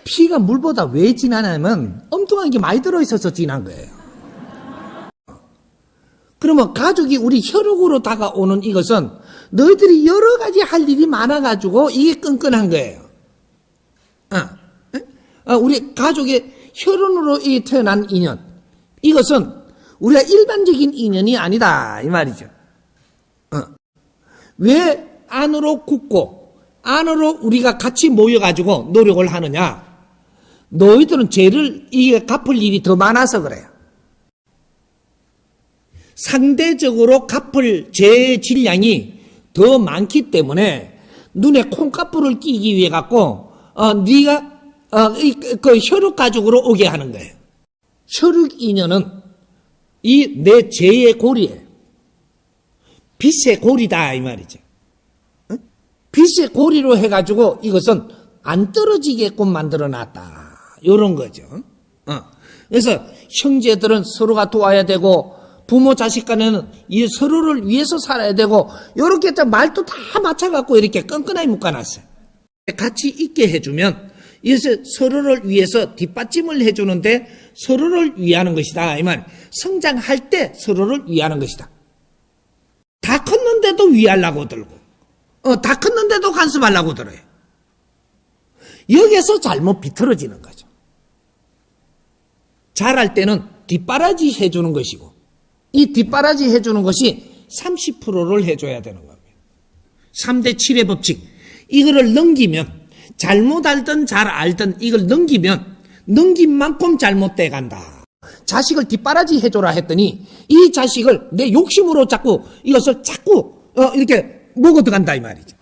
피가 물보다 왜 진하냐면 엉뚱한 게 많이 들어있어서 진한 거예요. 그러면 가족이 우리 혈육으로 다가오는 이것은 너희들이 여러 가지 할 일이 많아가지고 이게 끈끈한 거예요. 우리 가족의 혈연으로 태어난 인연, 이것은 우리가 일반적인 인연이 아니다 이 말이죠. 왜 안으로 굳고 안으로 우리가 같이 모여가지고 노력을 하느냐? 너희들은 죄를 이게 갚을 일이 더 많아서 그래요. 상대적으로 갚을 죄의 질량이 더 많기 때문에 눈에 콩가루를 끼기 위해 갖고 네가 그 혈육 가족으로 오게 하는 거예요. 혈육 인연은 이 내 죄의 고리예요. 빛의 고리다 이 말이죠. 빛의 고리로 해가지고 이것은 안 떨어지게끔 만들어놨다. 이런 거죠. 그래서 형제들은 서로가 도와야 되고 부모 자식 간에는 이 서로를 위해서 살아야 되고 이렇게 말도 다 맞춰갖고 이렇게 끈끈하게 묶어놨어요. 같이 있게 해주면 이것을 서로를 위해서 뒷받침을 해주는데 서로를 위하는 것이다. 이 말. 성장할 때 서로를 위하는 것이다. 다 컸는데도 위하려고 들고 다 컸는데도 간섭하려고 들어요. 여기에서 잘못 비틀어지는 거죠. 잘할 때는 뒷바라지 해주는 것이고 이 뒷바라지 해주는 것이 30%를 해줘야 되는 겁니다. 3대 7의 법칙. 이거를 넘기면 잘못 알든 잘 알든 이걸 넘긴 만큼 잘못돼 간다. 자식을 뒷바라지 해줘라 했더니 이 자식을 내 욕심으로 이것을 자꾸 이렇게 먹어 들어간다 이 말이죠.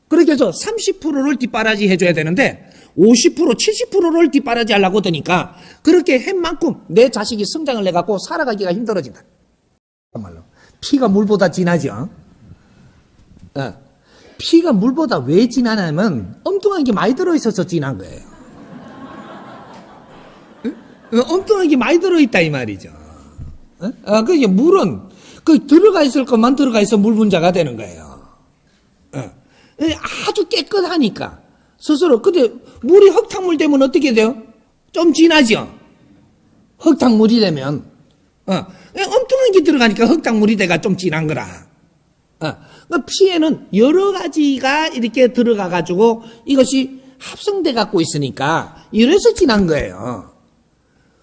그렇게 해서 30%를 뒷바라지 해줘야 되는데 50%, 70%를 뒷바라지 하려고 하니까 그렇게 한 만큼 내 자식이 성장을 해갖고 살아가기가 힘들어진다. 정말로. 피가 물보다 진하죠. 피가 물보다 왜 진하냐면 엉뚱한 게 많이 들어있어서 진한 거예요. 엉뚱한 게 많이 들어있다 이 말이죠. 그게 물은 들어가 있을 것만 들어가 있어 물 분자가 되는 거예요. 아주 깨끗하니까 스스로. 근데 물이 흙탕물 되면 어떻게 돼요? 좀 진하죠. 흙탕물이 되면 엉뚱한 게 들어가니까 흙탕물이 돼가 좀 진한 거라. 피에는 여러 가지가 이렇게 들어가 가지고 이것이 합성돼 갖고 있으니까 이래서 진한 거예요.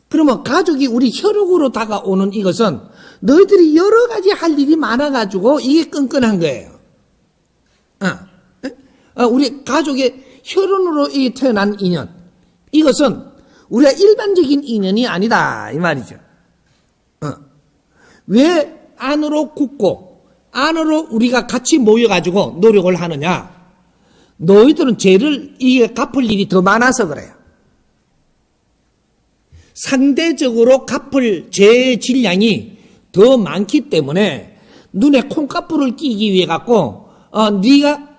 그러면 가족이 우리 혈육으로 다가오는 이것은 너희들이 여러 가지 할 일이 많아 가지고 이게 끈끈한 거예요. 우리 가족의 혈연으로 태어난 인연, 이것은 우리가 일반적인 인연이 아니다 이 말이죠. 왜 안으로 굳고 안으로 우리가 같이 모여가지고 노력을 하느냐? 너희들은 죄를 이게 갚을 일이 더 많아서 그래요. 상대적으로 갚을 죄의 질량이 더 많기 때문에 눈에 콩가루를 끼기 위해 갖고 네가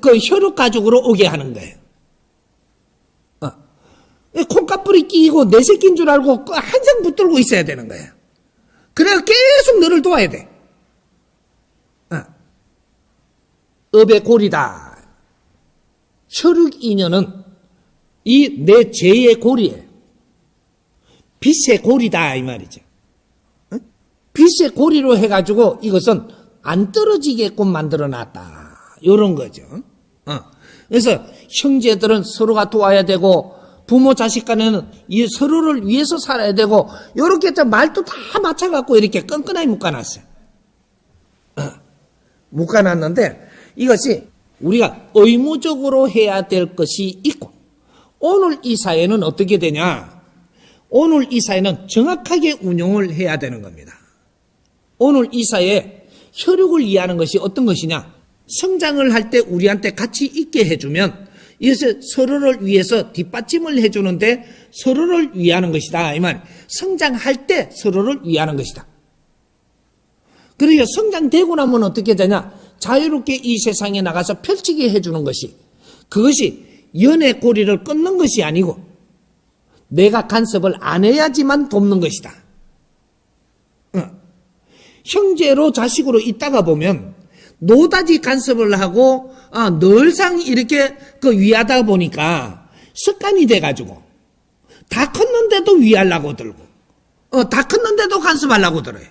그 혈육 가족으로 오게 하는 거예요. 콩가루를 끼고 내 새끼인 줄 알고 항상 붙들고 있어야 되는 거예요. 그래야 계속 너를 도와야 돼. 업의 고리다. 혈육 인연은 이 내 죄의 고리예요. 빛의 고리다 이 말이죠. 빛의 고리로 해가지고 이것은 안 떨어지게끔 만들어놨다. 이런 거죠. 그래서 형제들은 서로가 도와야 되고 부모 자식 간에는 이 서로를 위해서 살아야 되고 이렇게 말도 다 맞춰갖고 이렇게 끈끈하게 묶어놨어요. 묶어놨는데 이것이 우리가 의무적으로 해야 될 것이 있고 오늘 이 사회는 어떻게 되냐? 오늘 이 사회는 정확하게 운용을 해야 되는 겁니다. 오늘 이 사회에 혈육을 이해하는 것이 어떤 것이냐? 성장을 할 때 우리한테 같이 있게 해주면 이것을 서로를 위해서 뒷받침을 해주는데 서로를 위하는 것이다. 이 말. 성장할 때 서로를 위하는 것이다. 그러니까 성장되고 나면 어떻게 되냐? 자유롭게 이 세상에 나가서 펼치게 해주는 것이, 그것이 연의 고리를 끊는 것이 아니고 내가 간섭을 안 해야지만 돕는 것이다. 형제로 자식으로 있다가 보면 노다지 간섭을 하고 늘상 이렇게 위하다 보니까 습관이 돼가지고 다 컸는데도 위하려고 들고 다 컸는데도 간섭하려고 들어요.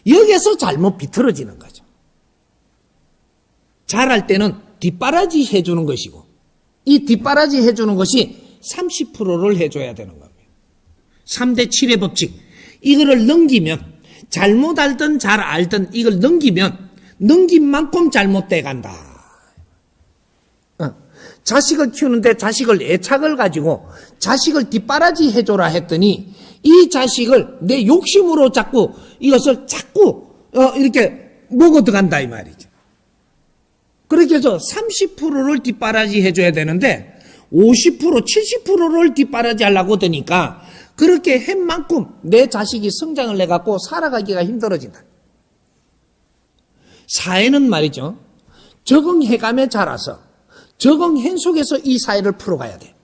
여기에서 잘못 비틀어지는 거죠. 잘할 때는 뒷바라지 해주는 것이고 이 뒷바라지 해주는 것이 30%를 해줘야 되는 겁니다. 3대 7의 법칙. 이거를 넘기면 잘못 알든 잘 알든 이걸 넘기면 넘긴 만큼 잘못돼 간다. 자식을 키우는데 자식을 애착을 가지고 자식을 뒷바라지 해줘라 했더니 이 자식을 내 욕심으로 자꾸 이것을 자꾸 이렇게 먹어 들어간다 이 말이죠. 그렇게 해서 30%를 뒷바라지 해줘야 되는데 50%, 70%를 뒷바라지 하려고 드니까 그렇게 한 만큼 내 자식이 성장을 해갖고 살아가기가 힘들어진다. 사회는 말이죠. 적응해감에 자라서 적응행 속에서 이 사회를 풀어가야 돼.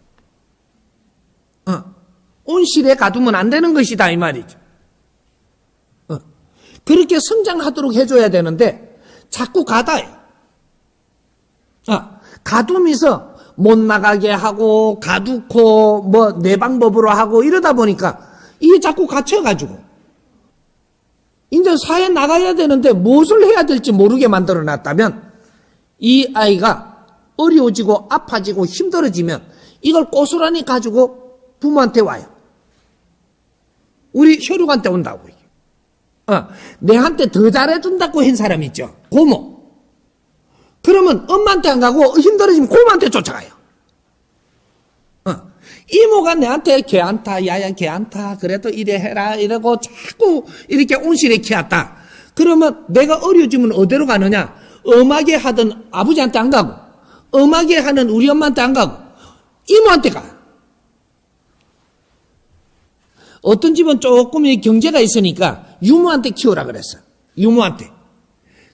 온실에 가두면 안 되는 것이다 이 말이죠. 그렇게 성장하도록 해줘야 되는데 자꾸 가다요. 가두면서 못 나가게 하고 가두고 뭐 내 방법으로 하고 이러다 보니까 이게 자꾸 갇혀가지고 이제 사회에 나가야 되는데 무엇을 해야 될지 모르게 만들어놨다면 이 아이가 어려워지고 아파지고 힘들어지면 이걸 고스란히 가지고 부모한테 와요. 우리 혈육한테 온다고. 내한테 더 잘해준다고 한 사람 있죠. 고모. 그러면 엄마한테 안 가고 힘들어지면 고모한테 쫓아가요. 이모가 내한테 걔안타 야야 걔안타 그래도 이래 해라 이러고 자꾸 이렇게 온실에 키웠다. 그러면 내가 어려워지면 어디로 가느냐? 엄하게 하던 아버지한테 안 가고 엄하게 하는 우리 엄마한테 안 가고 이모한테 가. 어떤 집은 조금 경제가 있으니까 유모한테 키우라 그랬어. 유모한테.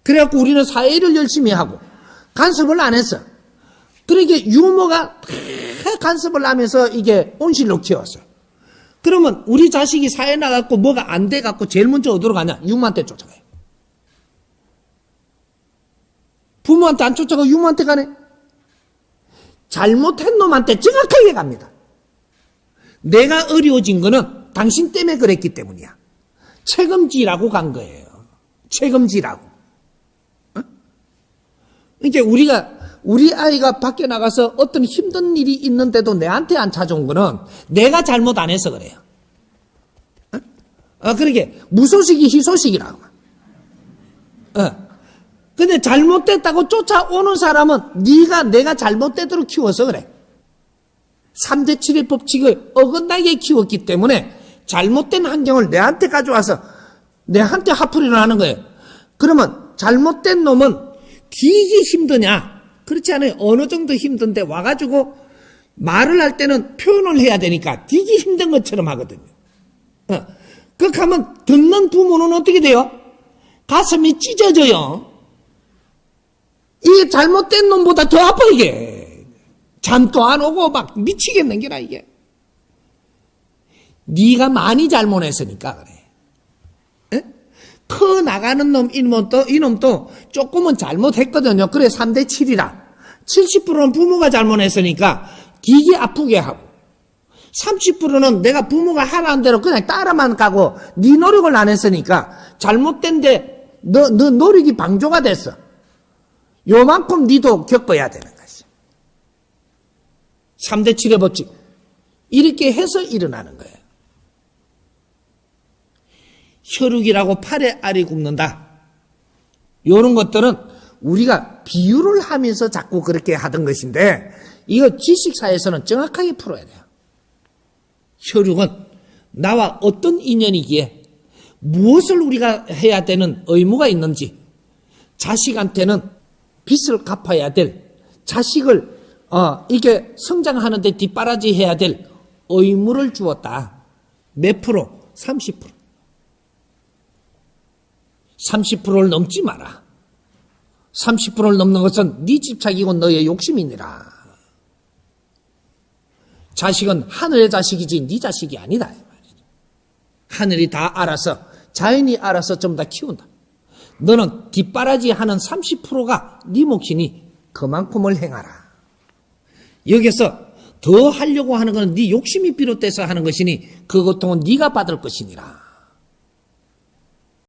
그래갖고 우리는 사회를 열심히 하고 간섭을 안 했어. 그러니까 유모가 간섭을 하면서 이게 온실로 키웠어. 그러면 우리 자식이 사회 나가고 뭐가 안 돼갖고 제일 먼저 어디로 가냐? 유모한테 쫓아가요. 부모한테 안 쫓아가고 유모한테 가네. 잘못한 놈한테 정확하게 갑니다. 내가 어려워진 거는 당신 때문에 그랬기 때문이야. 책임지라고 간 거예요. 책임지라고. 그러니까 우리 아이가 밖에 나가서 어떤 힘든 일이 있는데도 내한테 안 찾아온 거는 내가 잘못 안 해서 그래요. 그러게 무소식이 희소식이라고. 근데 잘못됐다고 쫓아오는 사람은 내가 잘못되도록 키워서 그래. 3대 7의 법칙을 어긋나게 키웠기 때문에 잘못된 환경을 내한테 가져와서 내한테 화풀이를 하는 거예요. 그러면 잘못된 놈은 되게 힘드냐? 그렇지 않아요. 어느 정도 힘든데 와가지고 말을 할 때는 표현을 해야 되니까 되게 힘든 것처럼 하거든요. 그렇게 하면 듣는 부모는 어떻게 돼요? 가슴이 찢어져요. 이게 잘못된 놈보다 더 아파 이게. 잠도 안 오고 막 미치겠는 게라 이게. 네가 많이 잘못했으니까 그래. 커 나가는 놈 이놈도 조금은 잘못했거든요. 그래 3대 7이라 70%는 부모가 잘못했으니까 되게 아프게 하고 30%는 내가 부모가 하라는 대로 그냥 따라만 가고 네 노력을 안 했으니까 잘못된데 너 노력이 방조가 됐어. 요만큼 니도 겪어야 되는 것이. 3대 7의 법칙. 이렇게 해서 일어나는 거예요. 혈육이라고 팔에 알이 굽는다. 이런 것들은 우리가 비유를 하면서 자꾸 그렇게 하던 것인데 이거 지식사에서는 정확하게 풀어야 돼요. 혈육은 나와 어떤 인연이기에 무엇을 우리가 해야 되는 의무가 있는지 자식한테는 빚을 갚아야 될 자식을 이게 성장하는데 뒷바라지 해야 될 의무를 주었다. 몇 프로? 30%. 30%를 넘지 마라. 30%를 넘는 것은 네 집착이고 너의 욕심이니라. 자식은 하늘의 자식이지 네 자식이 아니다. 하늘이 다 알아서 자연이 알아서 좀 다 키운다. 너는 뒷바라지 하는 30%가 네 몫이니 그만큼을 행하라. 여기서 더 하려고 하는 것은 네 욕심이 비롯돼서 하는 것이니 그 고통은 네가 받을 것이니라.